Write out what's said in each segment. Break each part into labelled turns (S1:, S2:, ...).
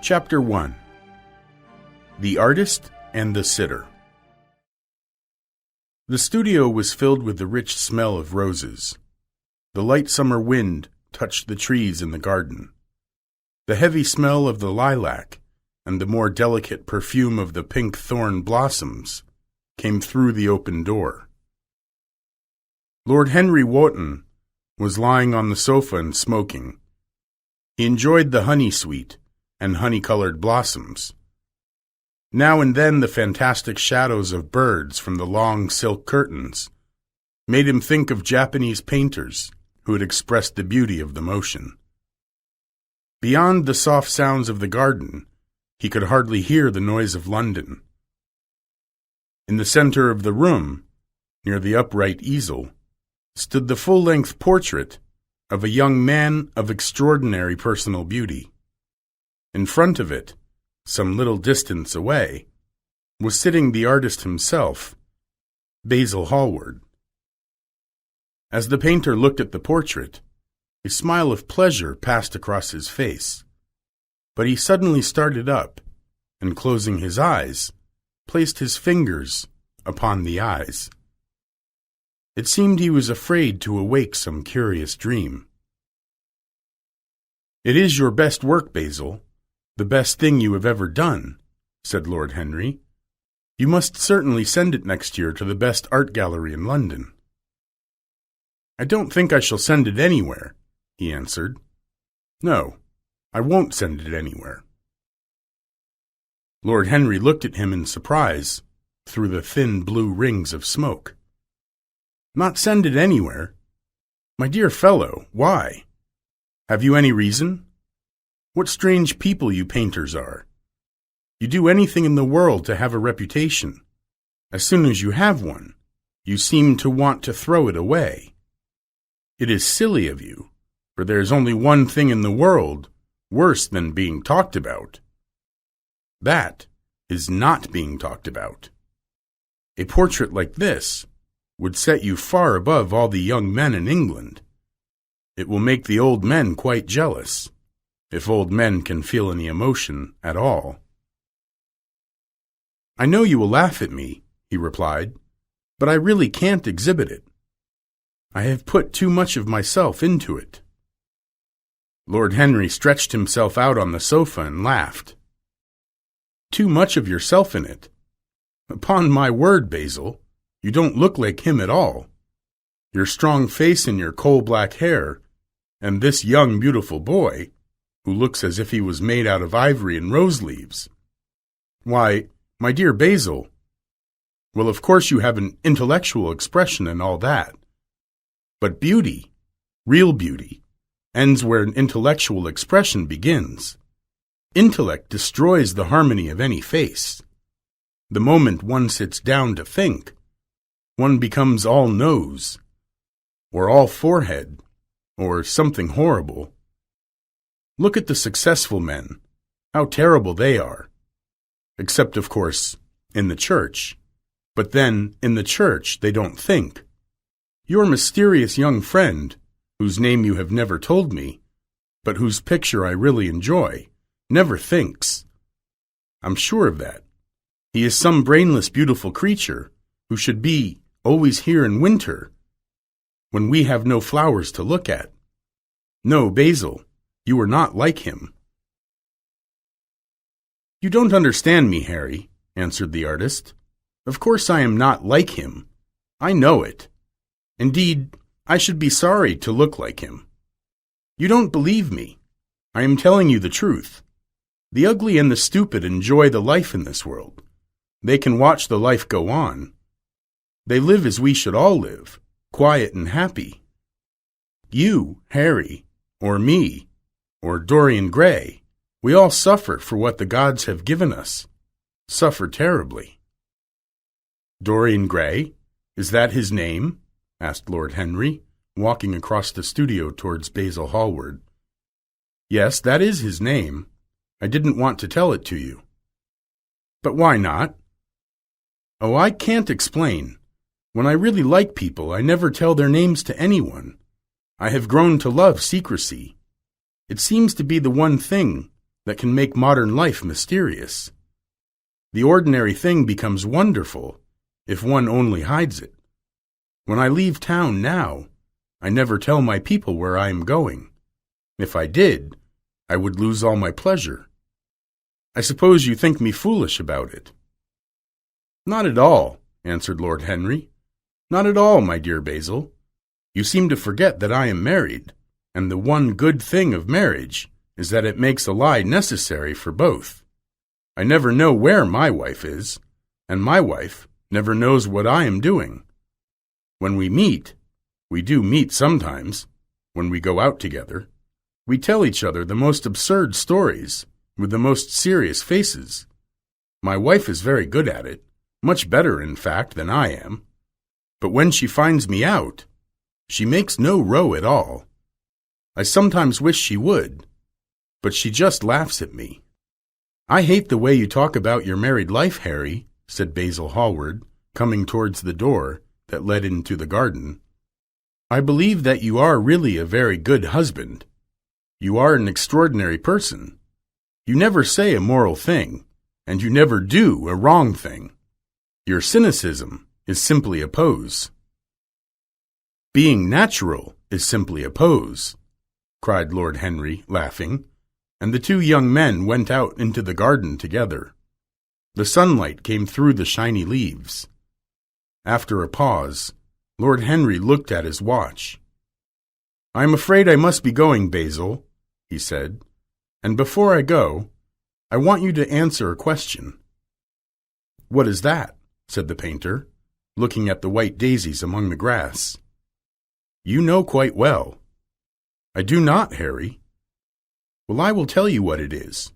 S1: Chapter 1. The Artist and the Sitter. The studio was filled with the rich smell of roses. The light summer wind touched the trees in the garden. The heavy smell of the lilac and the more delicate perfume of the pink thorn blossoms came through the open door. Lord Henry Wotton was lying on the sofa and smoking. He enjoyed the honey sweet and honey-colored blossoms. Now and then the fantastic shadows of birds from the long silk curtains made him think of Japanese painters who had expressed the beauty of the motion. Beyond the soft sounds of the garden, he could hardly hear the noise of London. In the center of the room, near the upright easel, stood the full-length portrait of a young man of extraordinary personal beauty. In front of it, some little distance away, was sitting the artist himself, Basil Hallward. As the painter looked at the portrait, a smile of pleasure passed across his face, but he suddenly started up, and closing his eyes, placed his fingers upon the eyes. It seemed he was afraid to awake some curious dream. "It is your best work, Basil, the best thing you have ever done," said Lord Henry. "You must certainly send it next year to the best art gallery in London." "I don't think I shall send it anywhere," he answered. "No, I won't send it anywhere." Lord Henry looked at him in surprise through the thin blue rings of smoke. "Not send it anywhere? My dear fellow, why? Have you any reason? What strange people you painters are. You do anything in the world to have a reputation. As soon as you have one, you seem to want to throw it away. It is silly of you, for there is only one thing in the world worse than being talked about. That is not being talked about. A portrait like this would set you far above all the young men in England. It will make the old men quite jealous, if old men can feel any emotion at all." "I know you will laugh at me," he replied, "but I really can't exhibit it. I have put too much of myself into it." Lord Henry stretched himself out on the sofa and laughed. "Too much of yourself in it? Upon my word, Basil, you don't look like him at all. Your strong face and your coal-black hair, and this young, beautiful boy, who looks as if he was made out of ivory and rose-leaves. Why, my dear Basil, well, of course you have an intellectual expression and all that. But beauty, real beauty, ends where an intellectual expression begins. Intellect destroys the harmony of any face. The moment one sits down to think, one becomes all nose, or all forehead, or something horrible. Look at the successful men, how terrible they are. Except, of course, in the church. But then, in the church, they don't think. Your mysterious young friend, whose name you have never told me, but whose picture I really enjoy, never thinks. I'm sure of that. He is some brainless, beautiful creature who should be always here in winter, when we have no flowers to look at. No, Basil, you are not like him." "You don't understand me, Harry," answered the artist. "Of course I am not like him. I know it. Indeed, I should be sorry to look like him. You don't believe me. I am telling you the truth. The ugly and the stupid enjoy the life in this world. They can watch the life go on. They live as we should all live, quiet and happy. You, Harry, or me, or Dorian Gray, we all suffer for what the gods have given us. Suffer terribly." "Dorian Gray? Is that his name?" asked Lord Henry, walking across the studio towards Basil Hallward. "Yes, that is his name. I didn't want to tell it to you." "But why not?" "Oh, I can't explain. When I really like people, I never tell their names to anyone. I have grown to love secrecy. It seems to be the one thing that can make modern life mysterious. The ordinary thing becomes wonderful if one only hides it. When I leave town now, I never tell my people where I am going. If I did, I would lose all my pleasure. I suppose you think me foolish about it." "Not at all," answered Lord Henry. "Not at all, my dear Basil. You seem to forget that I am married, and the one good thing of marriage is that it makes a lie necessary for both. I never know where my wife is, and my wife never knows what I am doing. When we meet, we do meet sometimes, when we go out together, we tell each other the most absurd stories with the most serious faces. My wife is very good at it, much better, in fact, than I am. But when she finds me out, she makes no row at all. I sometimes wish she would, but she just laughs at me." "I hate the way you talk about your married life, Harry," said Basil Hallward, coming towards the door that led into the garden. "I believe that you are really a very good husband. You are an extraordinary person. You never say a moral thing, and you never do a wrong thing. Your cynicism is simply a pose." "Being natural is simply a pose," cried Lord Henry, laughing, and the two young men went out into the garden together. The sunlight came through the shiny leaves. After a pause, Lord Henry looked at his watch. "I am afraid I must be going, Basil," he said, "and before I go, I want you to answer a question." "What is that?" said the painter, looking at the white daisies among the grass. "You know quite well." "I do not, Harry." "Well, I will tell you what it is.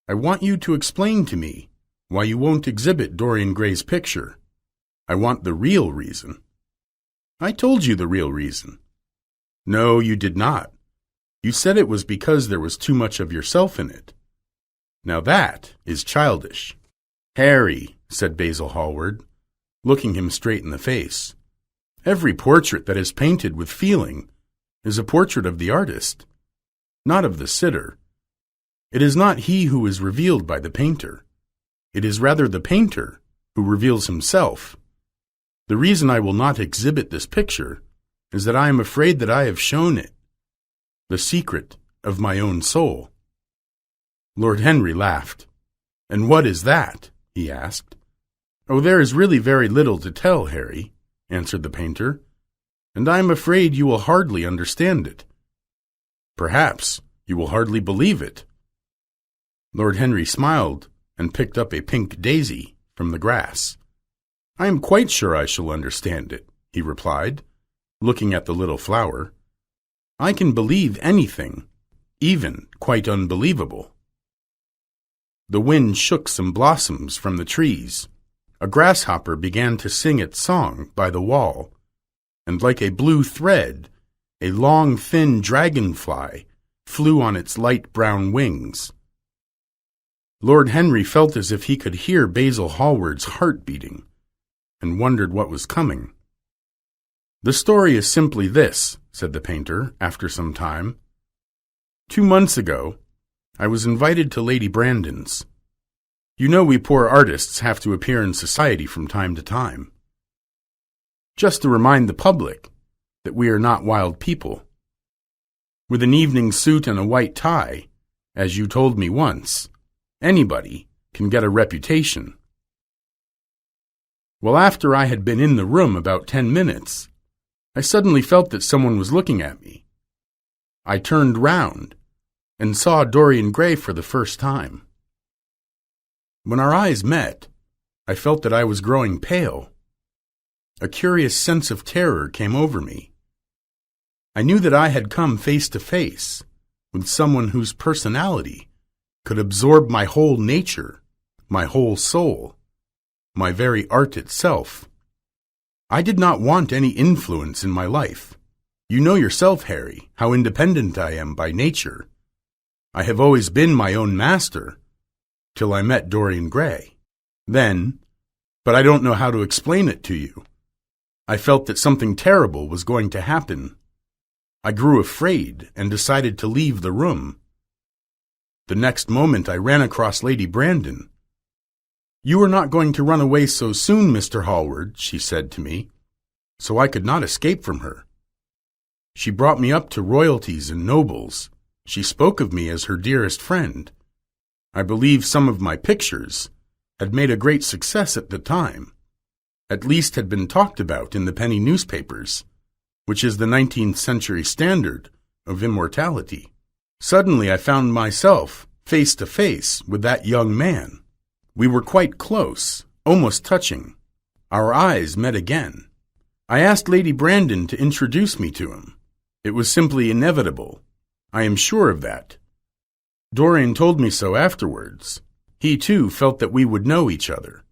S1: I want you to explain to me why you won't exhibit Dorian Gray's picture. I want the real reason." "I told you the real reason." "No, you did not. You said it was because there was too much of yourself in it. Now that is childish." "Harry," said Basil Hallward, looking him straight in the face, "every portrait that is painted with feeling is a portrait of the artist, not of the sitter. It is not he who is revealed by the painter. It is rather the painter who reveals himself. The reason I will not exhibit this picture is that I am afraid that I have shown it, the secret of my own soul." Lord Henry laughed. "And what is that?" he asked. "Oh, there is really very little to tell, Harry," answered the painter, "and I am afraid you will hardly understand it. Perhaps you will hardly believe it." Lord Henry smiled and picked up a pink daisy from the grass. "I am quite sure I shall understand it," he replied, looking at the little flower. "I can believe anything, even quite unbelievable." The wind shook some blossoms from the trees. A grasshopper began to sing its song by the wall, and like a blue thread, a long, thin dragonfly flew on its light brown wings. Lord Henry felt as if he could hear Basil Hallward's heart beating, and wondered what was coming. "The story is simply this," said the painter, after some time. 2 months ago, I was invited to Lady Brandon's. You know we poor artists have to appear in society from time to time. Just to remind the public that we are not wild people. With an evening suit and a white tie, as you told me once, anybody can get a reputation. Well, after I had been in the room about 10 minutes, I suddenly felt that someone was looking at me. I turned round and saw Dorian Gray for the first time. When our eyes met, I felt that I was growing pale. A curious sense of terror came over me. I knew that I had come face to face with someone whose personality could absorb my whole nature, my whole soul, my very art itself. I did not want any influence in my life. You know yourself, Harry, how independent I am by nature. I have always been my own master, till I met Dorian Gray. Then, but I don't know how to explain it to you, I felt that something terrible was going to happen. I grew afraid and decided to leave the room. The next moment I ran across Lady Brandon. "You are not going to run away so soon, Mr. Hallward," she said to me, so I could not escape from her. She brought me up to royalties and nobles. She spoke of me as her dearest friend. I believe some of my pictures had made a great success at the time, at least had been talked about in the penny newspapers, which is the 19th century standard of immortality. Suddenly I found myself face to face with that young man. We were quite close, almost touching. Our eyes met again. I asked Lady Brandon to introduce me to him. It was simply inevitable. I am sure of that. Dorian told me so afterwards. He too felt that we would know each other.